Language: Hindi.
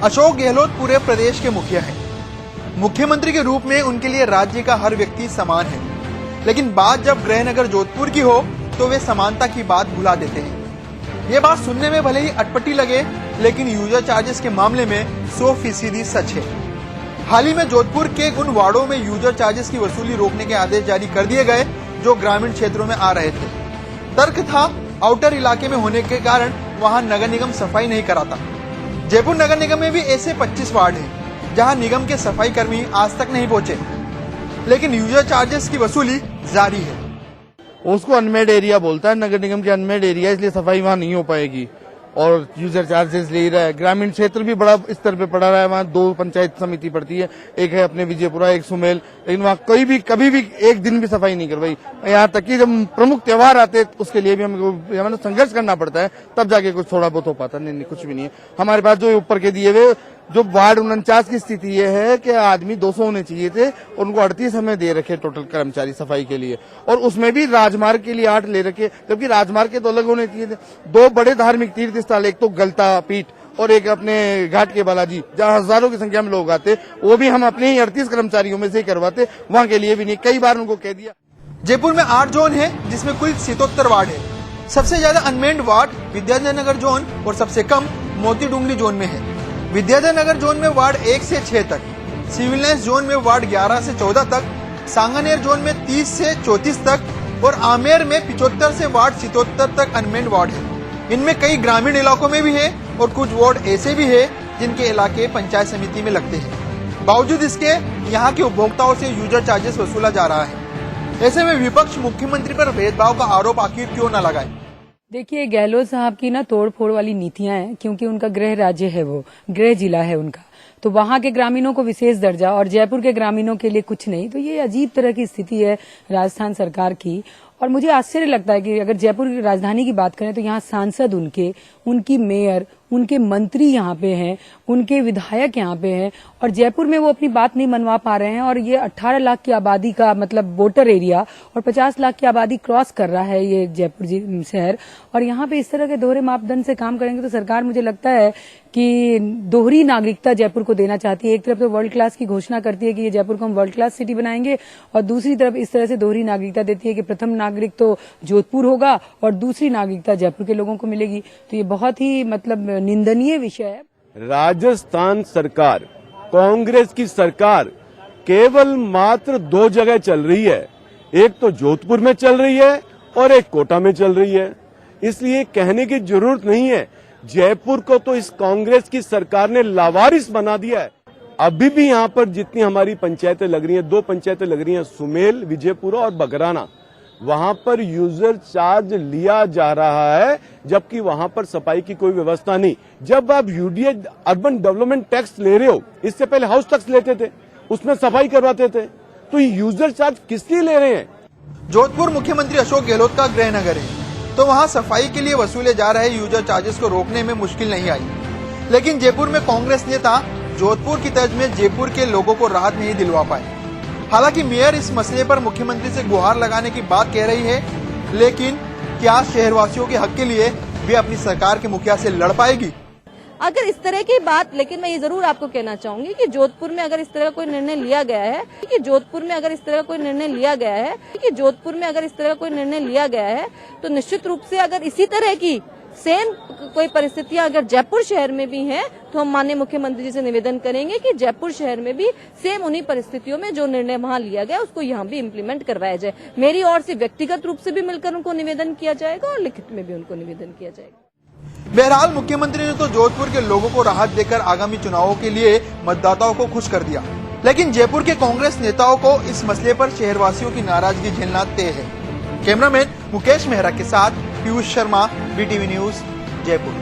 अशोक गहलोत पूरे प्रदेश के मुखिया हैं। मुख्यमंत्री के रूप में उनके लिए राज्य का हर व्यक्ति समान है, लेकिन बात जब गृहनगर जोधपुर की हो तो वे समानता की बात भुला देते हैं। ये बात सुनने में भले ही अटपटी लगे, लेकिन यूजर चार्जेस के मामले में 100% सच है। हाल ही में जोधपुर के उन वार्डों में यूजर चार्जेस की वसूली रोकने के आदेश जारी कर दिए गए जो ग्रामीण क्षेत्रों में आ रहे थे। तर्क था आउटर इलाके में होने के कारण वहां नगर निगम सफाई नहीं कराता। जयपुर नगर निगम में भी ऐसे 25 वार्ड हैं जहां निगम के सफाई कर्मी आज तक नहीं पहुंचे, लेकिन यूजर चार्जेस की वसूली जारी है। उसको अनमेड एरिया बोलता है नगर निगम के, अनमेड एरिया, इसलिए सफाई वहां नहीं हो पाएगी और यूजर चार्जेस ले रहा है। ग्रामीण क्षेत्र भी बड़ा स्तर पे पड़ा रहा है, वहाँ 2 पंचायत समिति पड़ती है, एक है अपने विजयपुरा, एक सुमेल, लेकिन वहाँ कभी भी एक दिन भी सफाई नहीं करवाई। यहाँ तक कि जब प्रमुख त्योहार आते हैं उसके लिए भी हमें संघर्ष करना पड़ता है, तब जाके कुछ थोड़ा बहुत हो पाता। नहीं, कुछ भी नहीं है हमारे पास। जो ऊपर के दिए हुए जो वार्ड 49 की स्थिति ये है कि आदमी 200 होने चाहिए थे, उनको 38 हमें दे रखे टोटल कर्मचारी सफाई के लिए, और उसमें भी राजमार्ग के लिए 8 ले रखे, जबकि राजमार्ग के तो अलग होने चाहिए थे। 2 बड़े धार्मिक तीर्थ स्थल, एक तो गलता पीठ और एक अपने घाट के बालाजी, जहाँ हजारों की संख्या में लोग आते, वो भी हम अपने ही 38 कर्मचारियों में से ही करवाते, वहाँ के लिए भी नहीं। कई बार उनको कह दिया। जयपुर में 8 जोन है, जिसमें कुल 77 वार्ड है। सबसे ज्यादा unmanned ward Vidyadhar Nagar zone और सबसे कम मोती डूंगरी जोन में है। विद्याधर नगर जोन में वार्ड 1 से 6 तक, सिविल लाइंस जोन में वार्ड 11 से 14 तक, सांगानेर जोन में 30 से 34 तक और आमेर में 75 से वार्ड 77 तक अनमेन्ड वार्ड है। इनमें कई ग्रामीण इलाकों में भी है और कुछ वार्ड ऐसे भी है जिनके इलाके पंचायत समिति में लगते हैं। बावजूद इसके यहाँ के उपभोक्ताओं से यूजर चार्जेस वसूला जा रहा है। ऐसे में विपक्ष मुख्यमंत्री पर भेदभाव का आरोप आखिर क्यों न लगाए। देखिए, गहलोत साहब की ना तोड़ फोड़ वाली नीतियां हैं, क्योंकि उनका गृह राज्य है, वो गृह जिला है उनका, तो वहां के ग्रामीणों को विशेष दर्जा और जयपुर के ग्रामीणों के लिए कुछ नहीं। तो ये अजीब तरह की स्थिति है राजस्थान सरकार की। और मुझे आश्चर्य लगता है कि अगर जयपुर की राजधानी की बात करें तो यहाँ सांसद उनकी मेयर, उनके मंत्री यहाँ पे हैं, उनके विधायक यहाँ पे हैं, और जयपुर में वो अपनी बात नहीं मनवा पा रहे हैं। और ये 18 लाख की आबादी का मतलब वोटर एरिया और 50 लाख की आबादी क्रॉस कर रहा है ये जयपुर शहर, और यहाँ पे इस तरह के दोहरे मापदंड से काम करेंगे तो सरकार मुझे लगता है कि दोहरी नागरिकता जयपुर को देना चाहती है। एक तरफ तो वर्ल्ड क्लास की घोषणा करती है कि ये जयपुर को हम वर्ल्ड क्लास सिटी बनाएंगे, और दूसरी तरफ इस तरह से दोहरी नागरिकता देती है कि प्रथम नागरिक तो जोधपुर होगा और दूसरी नागरिकता जयपुर के लोगों को मिलेगी। तो ये बहुत ही मतलब निंदनीय विषय है। राजस्थान सरकार, कांग्रेस की सरकार केवल मात्र 2 जगह चल रही है, एक तो जोधपुर में चल रही है और एक कोटा में चल रही है। इसलिए कहने की जरूरत नहीं है, जयपुर को तो इस कांग्रेस की सरकार ने लावारिस बना दिया है। अभी भी यहाँ पर जितनी हमारी पंचायतें लग रही हैं, 2 पंचायतें लग रही हैं, सुमेल, विजयपुरा और बगराना, वहां पर यूजर चार्ज लिया जा रहा है, जबकि वहां पर सफाई की कोई व्यवस्था नहीं। जब आप यूडीए अर्बन डेवलपमेंट टैक्स ले रहे हो, इससे पहले हाउस टैक्स लेते थे, उसमें सफाई करवाते थे, तो यूजर चार्ज किस लिए ले रहे हैं। जोधपुर मुख्यमंत्री अशोक गहलोत का गृहनगर है, तो वहां सफाई के लिए वसूले जा रहे यूजर चार्जेस को रोकने में मुश्किल नहीं आई। लेकिन जयपुर में कांग्रेस नेता जोधपुर की तर्ज में जयपुर के लोगों को राहत नहीं दिलवा पाए। हालांकि मेयर इस मसले पर मुख्यमंत्री से गुहार लगाने की बात कह रही है, लेकिन क्या शहरवासियों के हक के लिए वे अपनी सरकार के मुखिया से लड़ पाएगी? अगर इस तरह की बात, लेकिन मैं ये जरूर आपको कहना चाहूंगी कि जोधपुर में अगर इस तरह का कोई निर्णय लिया गया है, तो निश्चित रूप से अगर इसी तरह की सेम कोई परिस्थितियां अगर जयपुर शहर में भी हैं, तो हम माननीय मुख्यमंत्री जी से निवेदन करेंगे कि जयपुर शहर में भी सेम उन्हीं परिस्थितियों में जो निर्णय वहां लिया गया उसको यहाँ भी इम्प्लीमेंट करवाया जाए। मेरी ओर से व्यक्तिगत रूप से भी मिलकर उनको निवेदन किया जाएगा और लिखित में भी उनको निवेदन किया जाएगा। बहरहाल मुख्यमंत्री ने तो जोधपुर के लोगों को राहत देकर आगामी चुनावों के लिए मतदाताओं को खुश कर दिया, लेकिन जयपुर के कांग्रेस नेताओं को इस मसले पर शहरवासियों की नाराजगी झेलना तय है। कैमरामैन मुकेश मेहरा के साथ पीयूष शर्मा, BTV न्यूज, जयपुर।